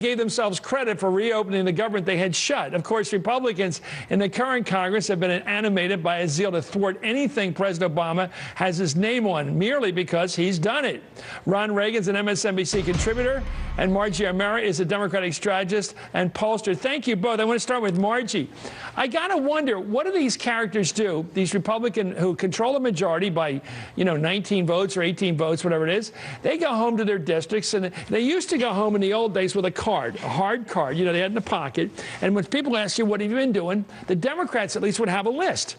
gave themselves credit for reopening the government they had shut. Of course, Republicans in the current Congress have been animated by a zeal to thwart anything President Obama has his name on, merely because he's done it. Ron Reagan's an MSNBC contributor, and Margie Omero is a Democratic strategist and pollster. Thank you both. I want to start with Margie. I got to wonder, what do these characters do, these Republicans who control the majority by, 19 votes or 18 votes, whatever it is? They go home to their districts, and they used to go home in the old days with a hard card, they had in the pocket. And when people ask you, what have you been doing? The Democrats at least would have a list.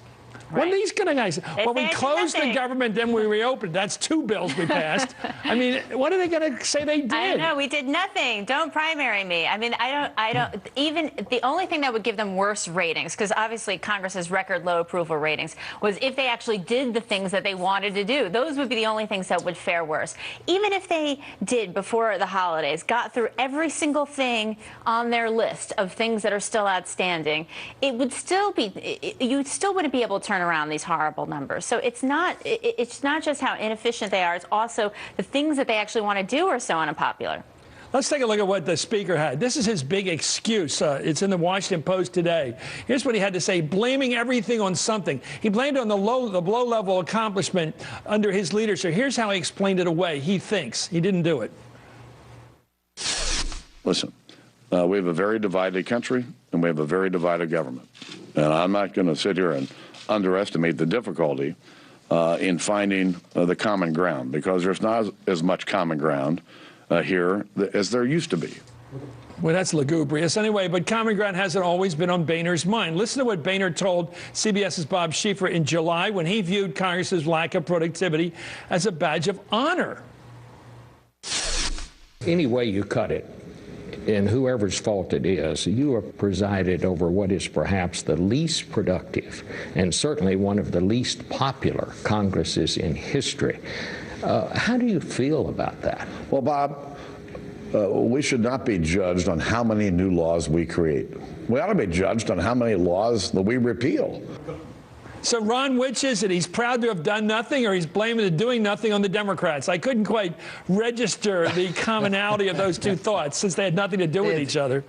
Right. What are these kind of guys? Well, we closed the government, then we reopened. That's 2 bills we passed. I mean, what are they going to say they did? I don't know. We did nothing. Don't primary me. I mean, I don't, even the only thing that would give them worse ratings, because obviously Congress's record low approval ratings, was if they actually did the things that they wanted to do. Those would be the only things that would fare worse. Even if they did, before the holidays, got through every single thing on their list of things that are still outstanding, it would still be, you still wouldn't be able to turn around these horrible numbers. So it's not just how inefficient they are, it's also the things that they actually want to do are so unpopular. Let's take a look at what the speaker had. This is his big excuse. It's in the Washington Post today. Here's what he had to say, blaming everything on something. He blamed it on the low-level accomplishment under his leadership. Here's how he explained it away. He thinks he didn't do it. Listen, we have a very divided country, and we have a very divided government. And I'm not going to sit here and underestimate the difficulty in finding the common ground, because there's not as much common ground here as there used to be. Well, that's lugubrious anyway, but common ground hasn't always been on Boehner's mind. Listen to what Boehner told CBS's Bob Schieffer in July when he viewed Congress's lack of productivity as a badge of honor. Any way you cut it, and whoever's fault it is, you have presided over what is perhaps the least productive and certainly one of the least popular Congresses in history. How do you feel about that? Well, Bob, we should not be judged on how many new laws we create. We ought to be judged on how many laws that we repeal. So, Ron, which is it? He's proud to have done nothing, or he's blaming the doing nothing on the Democrats? I couldn't quite register the commonality of those two thoughts, since they had nothing to do with each other.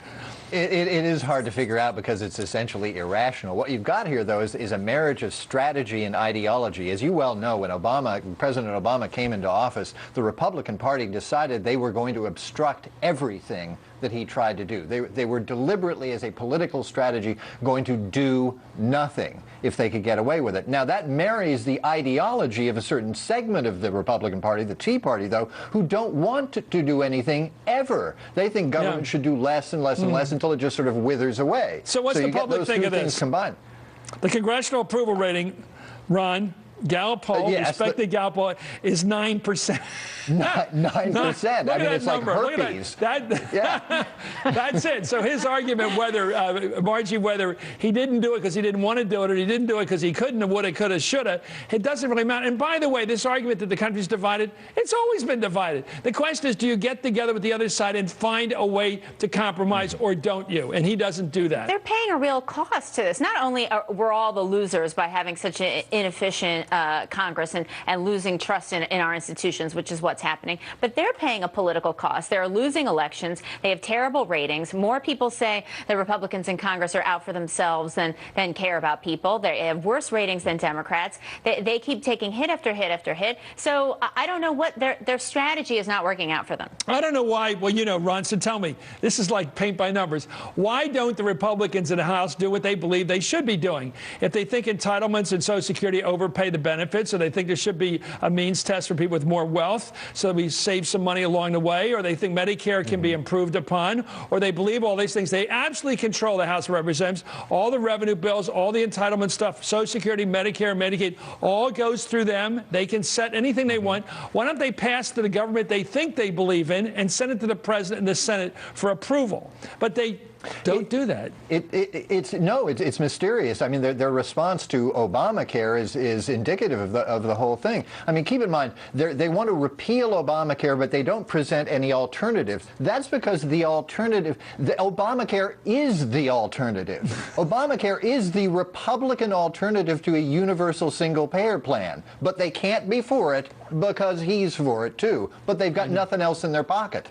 It is hard to figure out because it's essentially irrational. What you've got here, though, is a marriage of strategy and ideology. As you well know, when President Obama came into office, the Republican Party decided they were going to obstruct everything that he tried to do. They were deliberately, as a political strategy, going to do nothing if they could get away with it. Now, that marries the ideology of a certain segment of the Republican Party, the Tea Party, though, who don't want to do anything ever. They think government should do less and less and less until it just sort of withers away. So what's the public think of this? Combined. The congressional approval rating, Ron, Gallup poll, respected Gallup poll, is 9%. 9%. I mean, it's like herpes. That's it. So his argument, Margie, whether he didn't do it because he didn't want to do it, or he didn't do it because he couldn't have, woulda, coulda, shoulda, it doesn't really matter. And by the way, this argument that the country's divided, it's always been divided. The question is, do you get together with the other side and find a way to compromise, or don't you? And he doesn't do that. They're paying a real cost to this. Not only we're all the losers by having such an inefficient Congress and losing trust in our institutions, which is what's happening, but they're paying a political cost. They're losing elections. They have terrible ratings. More people say the Republicans in Congress are out for themselves than care about people. They have worse ratings than Democrats. They keep taking hit after hit after hit. So I don't know what their strategy is not working out for them. I don't know why. Well, Ron, so tell me, this is like paint by numbers. Why don't the Republicans in the House do what they believe they should be doing? If they think entitlements and Social Security overpay the benefits, or they think there should be a means test for people with more wealth so that we save some money along the way, or they think Medicare can be improved upon, or they believe all these things, they absolutely control the House of Representatives. All the revenue bills, all the entitlement stuff, Social Security, Medicare, Medicaid, all goes through them. They can set anything they want. Why don't they pass to the government they think they believe in and send it to the President and the Senate for approval? But they don't do that. It's mysterious. I mean, their response to Obamacare is indicative of the whole thing. I mean, keep in mind, they want to repeal Obamacare, but they don't present any alternatives. That's because Obamacare is the alternative. Obamacare is the Republican alternative to a universal single-payer plan, but they can't be for it because he's for it too. But they've got nothing else in their pocket.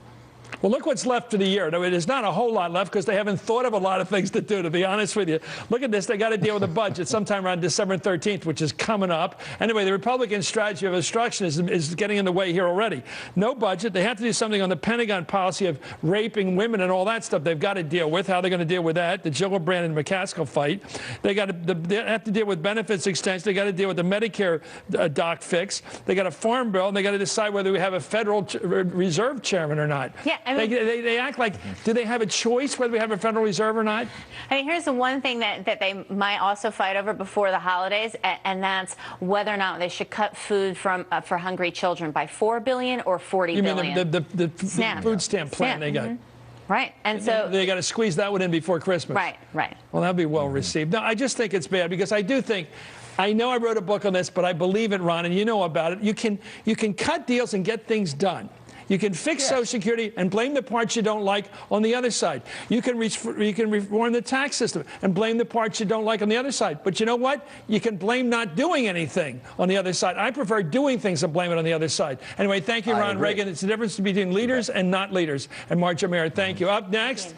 Well, look what's left for the year. No, there's not a whole lot left because they haven't thought of a lot of things to do, to be honest with you. Look at this. They got to deal with the budget sometime around December 13th, which is coming up. Anyway, the Republican strategy of obstruction is getting in the way here already. No budget. They have to do something on the Pentagon policy of raping women and all that stuff they've got to deal with. How they're going to deal with that, the Gillibrand and McCaskill fight. They have to deal with benefits extension. They got to deal with the Medicare doc fix. They got a farm bill, and they got to decide whether we have a Federal Reserve chairman or not. Yeah. I mean, they act like, do they have a choice whether we have a Federal Reserve or not? I mean, here's the one thing that they might also fight over before the holidays, and that's whether or not they should cut food for hungry children by $4 billion or $40 billion. You mean the food stamp plan they got? Right, and so they got to squeeze that one in before Christmas. Right. Well, that'd be well received. No, I just think it's bad because I do think. I know I wrote a book on this, but I believe it, Ron, and you know about it. You can cut deals and get things done. You can fix Social Security and blame the parts you don't like on the other side. You can reform the tax system and blame the parts you don't like on the other side. But you know what? You can blame not doing anything on the other side. I prefer doing things and blame it on the other side. Anyway, thank you, Ron Reagan. It's the difference between leaders and not leaders. And Margie Omero, thank you. Up next,